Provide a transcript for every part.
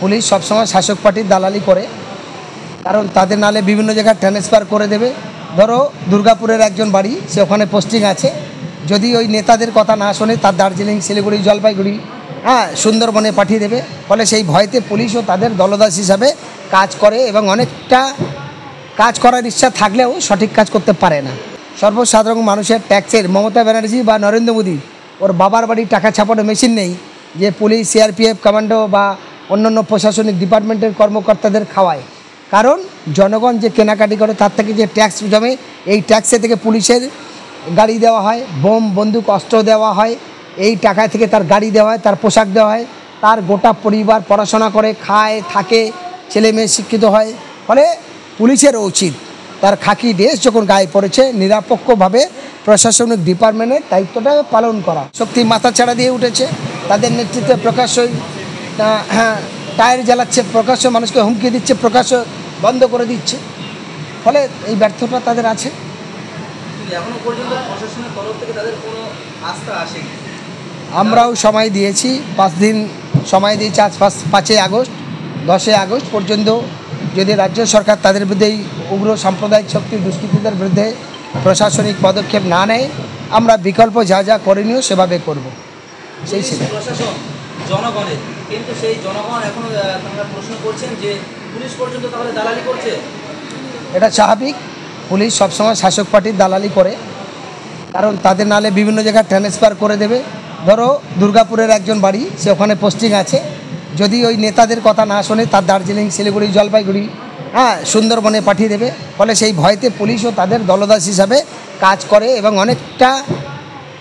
Police সবসময় শাসক পার্টির দালালি করে, কারণ তাদের নালে বিভিন্ন জায়গায় ট্রান্সফার করে দেবে। ধরো দুর্গাপুরের একজন বাড়ি, সে ওখানে পোস্টিং আছে, যদি ওই নেতাদের কথা না শোনে তার দার্জিলিং, শিলিগুড়ি, জলপাইগুড়ি, সুন্দরবনে পাঠিয়ে দেবে। ফলে সেই ভয়তে পুলিশও তাদের দলদাস হিসাবে কাজ করে এবং অনেকটা কাজ করার ইচ্ছা থাকলেও সঠিক কাজ করতে পারে না। সর্বসাধারণ মানুষের ট্যাক্সের মমতা ব্যানার্জি বা নরেন্দ্র মোদী ওর বাবার বাড়ির টাকা ছাপানো মেশিন নেই যে পুলিশ, সিআরপিএফ, কমান্ডো বা অন্যান্য প্রশাসনিক ডিপার্টমেন্টের কর্মকর্তাদের খাওয়ায়। কারণ জনগণ যে কেনাকাটি করে তার থেকে যে ট্যাক্স জমে, এই ট্যাক্সে থেকে পুলিশের গাড়ি দেওয়া হয়, বোম, বন্দুক, অস্ত্র দেওয়া হয়, এই টাকা থেকে তার গাড়ি দেওয়া হয়, তার পোশাক দেওয়া হয়, তার গোটা পরিবার পড়াশোনা করে, খায়, থাকে, ছেলে মেয়ে শিক্ষিত হয়। ফলে পুলিশেরও উচিত তার খাকি ড্রেস যখন গায়ে পড়েছে নিরপেক্ষভাবে প্রশাসনিক ডিপার্টমেন্টের দায়িত্বটা পালন করা। শক্তি মাথা ছাড়া দিয়ে উঠেছে, তাদের নেতৃত্বে প্রকাশ্যই টায়ার জ্বালাচ্ছে, প্রকাশ্য মানুষকে হুমকি দিচ্ছে, প্রকাশ্য বন্ধ করে দিচ্ছে। ফলে এই ব্যর্থতা তাদের আছে। এখনো পর্যন্ত প্রশাসনের তরফ থেকে তাদের কোনো আস্থা আসেনি। আমরাও সময় দিয়েছি, 5 দিন সময় দিয়েছি। আজ 5ই আগস্ট, 10ই আগস্ট পর্যন্ত যদি রাজ্য সরকার তাদের বিরুদ্ধে উগ্র সাম্প্রদায়িক শক্তির দুষ্কৃতীদের বিরুদ্ধে প্রশাসনিক পদক্ষেপ না নেয়, আমরা বিকল্প যা যা করণীয় সেভাবে করব। সেই প্রশাসন জনগণের, কিন্তু সেই জনগণ এখনো তারা প্রশ্ন করছেন যে পুলিশ পর্যন্ত তাহলে দালালি করছে। এটা স্বাভাবিক, পুলিশ সবসময় শাসক পার্টির দালালি করে, কারণ তাদের নালে বিভিন্ন জায়গায় ট্রান্সফার করে দেবে। ধরো দুর্গাপুরের একজন বাড়ি, সে ওখানে পোস্টিং আছে, যদি ওই নেতাদের কথা না শোনে তার দার্জিলিং, শিলিগুড়ি, জলপাইগুড়ি, সুন্দরবনে পাঠিয়ে দেবে। ফলে সেই ভয়তে পুলিশও তাদের দলদাস হিসাবে কাজ করে এবং অনেকটা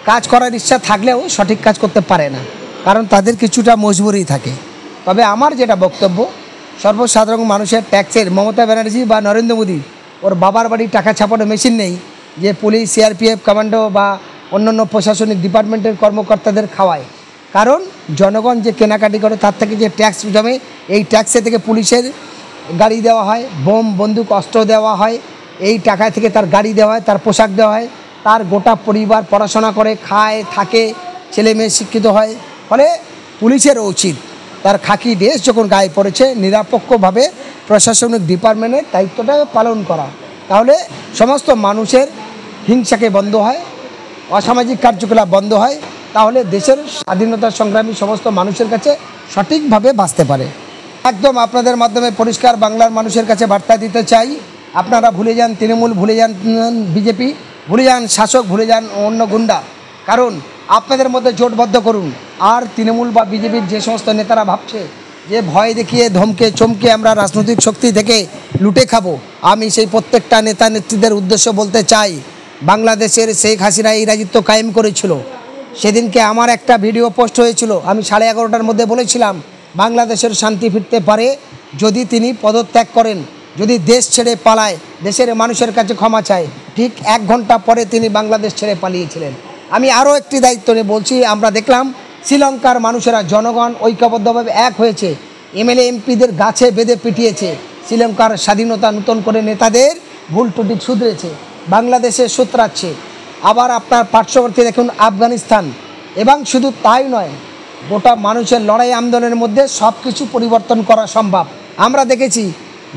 কাজ করার ইচ্ছা থাকলেও সঠিক কাজ করতে পারে না, কারণ তাদের কিছুটা মজবুরি থাকে। তবে আমার যেটা বক্তব্য, সর্বসাধারণ মানুষের ট্যাক্সের মমতা ব্যানার্জি বা নরেন্দ্র মোদী ওর বাবার বাড়ির টাকা ছাপানো মেশিন নেই যে পুলিশ, সিআরপিএফ, কমান্ডো বা অন্যান্য প্রশাসনিক ডিপার্টমেন্টের কর্মকর্তাদের খাওয়ায়। কারণ জনগণ যে কেনাকাটি করে তার থেকে যে ট্যাক্স জমে, এই ট্যাক্সে থেকে পুলিশের গাড়ি দেওয়া হয়, বোম, বন্দুক, অস্ত্র দেওয়া হয়, এই টাকা থেকে তার গাড়ি দেওয়া হয়, তার পোশাক দেওয়া হয়, তার গোটা পরিবার পড়াশোনা করে, খায়, থাকে, ছেলে মেয়ে শিক্ষিত হয়। ফলে পুলিশেরও উচিত তার খাকি ড্রেস যখন গায়ে পড়েছে নিরপেক্ষভাবে প্রশাসনিক ডিপার্টমেন্টের দায়িত্বটা পালন করা। তাহলে সমস্ত মানুষের হিংসাকে বন্ধ হয়, অসামাজিক কার্যকলাপ বন্ধ হয়, তাহলে দেশের স্বাধীনতা সংগ্রামী সমস্ত মানুষের কাছে সঠিকভাবে বাঁচতে পারে। একদম আপনাদের মাধ্যমে পরিষ্কার বাংলার মানুষের কাছে বার্তা দিতে চাই, আপনারা ভুলে যান তৃণমূল, ভুলে যান বিজেপি, ভুলে যান শাসক, ভুলে যান অন্য গুন্ডা। কারণ আপনাদের মধ্যে জোটবদ্ধ করুন। আর তৃণমূল বা বিজেপির যে সমস্ত নেতারা ভাবছে যে ভয় দেখিয়ে, ধমকে, চমকে আমরা রাজনৈতিক শক্তি থেকে লুটে খাবো, আমি সেই প্রত্যেকটা নেতা নেত্রীদের উদ্দেশ্য বলতে চাই, বাংলাদেশের শেখ হাসিনা এই রাজত্ব কায়েম করেছিল। সেদিনকে আমার একটা ভিডিও পোস্ট হয়েছিল, আমি 11:30টার মধ্যে বলেছিলাম বাংলাদেশের শান্তি ফিরতে পারে যদি তিনি পদত্যাগ করেন, যদি দেশ ছেড়ে পালায়, দেশের মানুষের কাছে ক্ষমা চায়। ঠিক 1 ঘন্টা পরে তিনি বাংলাদেশ ছেড়ে পালিয়েছিলেন। আমি আরও একটি দায়িত্ব নিয়ে বলছি, আমরা দেখলাম শ্রীলঙ্কার মানুষেরা, জনগণ ঐক্যবদ্ধভাবে এক হয়েছে, এমএলএ এমপিদের গাছে বেঁধে পিটিয়েছে। শ্রীলঙ্কার স্বাধীনতা নতুন করে নেতাদের ভুল ত্রুটি শুধরেছে, বাংলাদেশে সুতরাচ্ছে। আবার আপনার পার্শ্ববর্তী দেখুন আফগানিস্তান। এবং শুধু তাই নয়, গোটা মানুষের লড়াই আন্দোলনের মধ্যে সব কিছু পরিবর্তন করা সম্ভব। আমরা দেখেছি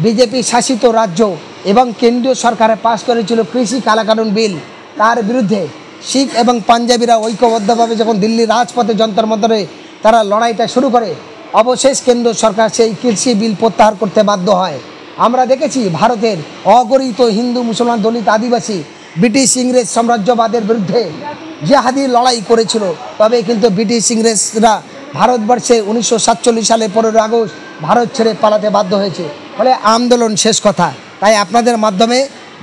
বিজেপি শাসিত রাজ্য এবং কেন্দ্রীয় সরকারে পাশ করেছিল কৃষি কালাকানুন বিল, তার বিরুদ্ধে শিখ এবং পাঞ্জাবিরা ঐক্যবদ্ধভাবে যখন দিল্লির রাজপথে যন্তর মন্তরে তারা লড়াইটা শুরু করে, অবশেষ কেন্দ্র সরকার সেই কৃষি বিল প্রত্যাহার করতে বাধ্য হয়। আমরা দেখেছি ভারতের অগণিত হিন্দু, মুসলমান, দলিত, আদিবাসী ব্রিটিশ ইংরেজ সাম্রাজ্যবাদের বিরুদ্ধে জিহাদি লড়াই করেছিল, তবে কিন্তু ব্রিটিশ ইংরেজরা ভারতবর্ষে 1947 সালে 15 আগস্ট ভারত ছেড়ে পালাতে বাধ্য হয়েছে। ফলে আন্দোলন শেষ কথা। তাই আপনাদের মাধ্যমে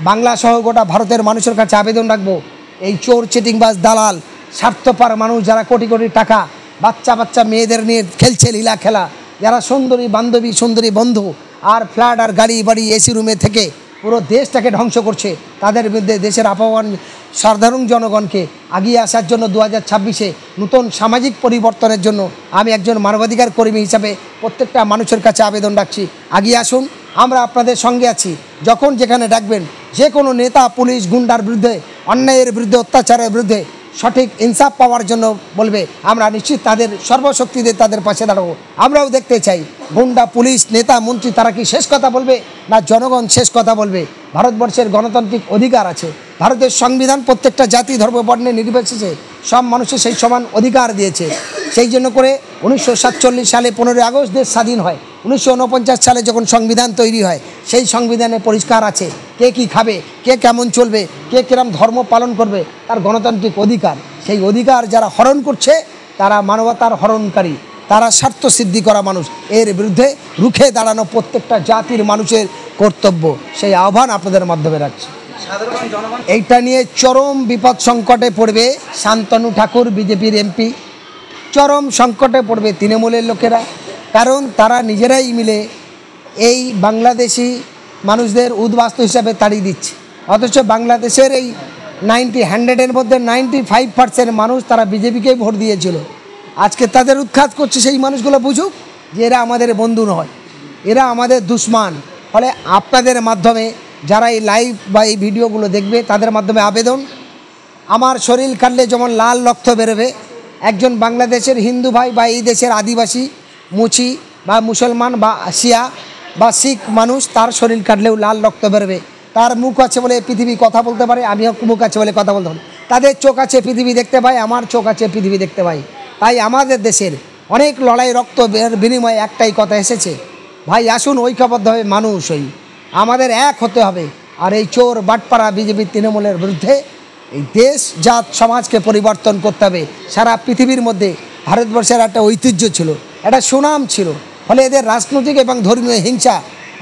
বাংলা সহ গোটা ভারতের মানুষের কাছে আবেদন রাখবো, এই চোর, চিটিংবাজ, দালাল, স্বার্থপর মানুষ যারা কোটি কোটি টাকা বাচ্চা বাচ্চা মেয়েদের নিয়ে খেলছে লীলা খেলা, যারা সুন্দরী বান্ধবী, সুন্দরী বন্ধু আর ফ্ল্যাট আর গাড়ি বাড়ি এসি রুমে থেকে পুরো দেশটাকে ধ্বংস করছে, তাদের বিরুদ্ধে দেশের আহ্বান সাধারণ জনগণকে এগিয়ে আসার জন্য 2026-এ নতুন সামাজিক পরিবর্তনের জন্য আমি একজন মানবাধিকার কর্মী হিসাবে প্রত্যেকটা মানুষের কাছে আবেদন রাখছি, এগিয়ে আসুন, আমরা আপনাদের সঙ্গে আছি। যখন যেখানে ডাকবেন, যে কোনো নেতা, পুলিশ, গুন্ডার বিরুদ্ধে, অন্যায়ের বিরুদ্ধে, অত্যাচারের বিরুদ্ধে সঠিক ইনসাফ পাওয়ার জন্য বলবে, আমরা নিশ্চিত তাদের সর্বশক্তি দিয়ে তাদের পাশে দাঁড়াবো। আমরাও দেখতে চাই গুন্ডা, পুলিশ, নেতা, মন্ত্রী তারা কি শেষ কথা বলবে না জনগণ শেষ কথা বলবে? ভারতবর্ষের গণতান্ত্রিক অধিকার আছে। ভারতের সংবিধান প্রত্যেকটা জাতি, ধর্ম, বর্ণে নির্বিশেষে সব মানুষের সেই সমান অধিকার দিয়েছে। সেই জন্য করে 1947 সালে 15 আগস্ট দেশ স্বাধীন হয়। 1949 সালে যখন সংবিধান তৈরি হয়, সেই সংবিধানে পরিষ্কার আছে কে কী খাবে, কে কেমন চলবে, কে কিরম ধর্ম পালন করবে, তার গণতান্ত্রিক অধিকার। সেই অধিকার যারা হরণ করছে তারা মানবতার হরণকারী, তারা স্বার্থ সিদ্ধি করা মানুষ। এর বিরুদ্ধে রুখে দাঁড়ানো প্রত্যেকটা জাতির মানুষের কর্তব্য। সেই আহ্বান আপনাদের মাধ্যমে রাখছি। সাধারণ জনগণ এইটা নিয়ে চরম বিপদ সংকটে পড়বে শান্তনু ঠাকুর, বিজেপির এমপি। চরম সংকটে পড়বে তৃণমূলের লোকেরা, কারণ তারা নিজেরাই মিলে এই বাংলাদেশি মানুষদের উদ্বাস্তু হিসাবে তাড়িয়ে দিচ্ছে। অথচ বাংলাদেশের এই 100-এর মধ্যে 95% মানুষ তারা বিজেপিকেই ভোট দিয়েছিল। আজকে তাদের উৎখাত করছে। সেই মানুষগুলো বুঝুক যে এরা আমাদের বন্ধু নয়, এরা আমাদের দুশমান। ফলে আপনাদের মাধ্যমে যারা এই লাইভ বা এই ভিডিওগুলো দেখবে তাদের মাধ্যমে আবেদন, আমার শরীর কাটলে যেমন লাল রক্ত বেরোবে, একজন বাংলাদেশের হিন্দু ভাই বা এই দেশের আদিবাসী, মুচি বা মুসলমান বা শিয়া বা শিখ মানুষ, তার শরীর কাটলেও লাল রক্ত বেরোবে। তার মুখ আছে বলে পৃথিবী কথা বলতে পারে, আমিও মুখ আছে বলে কথা বলতে পারি। তাদের চোখ আছে পৃথিবী দেখতে পায়, আমার চোখ আছে পৃথিবী দেখতে পাই। তাই আমাদের দেশের অনেক লড়াই, রক্ত বিনিময়ে একটাই কথা এসেছে, ভাই আসুন ঐক্যবদ্ধভাবে মানুষ হই, আমাদের এক হতে হবে। আর এই চোর বাটপাড়া বিজেপি তৃণমূলের বিরুদ্ধে এই দেশ জাত সমাজকে পরিবর্তন করতে হবে। সারা পৃথিবীর মধ্যে ভারতবর্ষের একটা ঐতিহ্য ছিল, একটা সুনাম ছিল। ফলে এদের রাজনৈতিক এবং ধর্মীয় হিংসা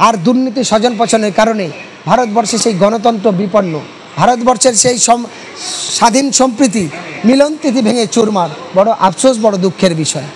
আর দুর্নীতি স্বজন পোষণের কারণে ভারতবর্ষে সেই গণতন্ত্র বিপন্ন, ভারতবর্ষের সেই স্বাধীন সম্প্রীতি মিলন তিথি ভেঙে চুরমার। বড় আফসোস, বড় দুঃখের বিষয়।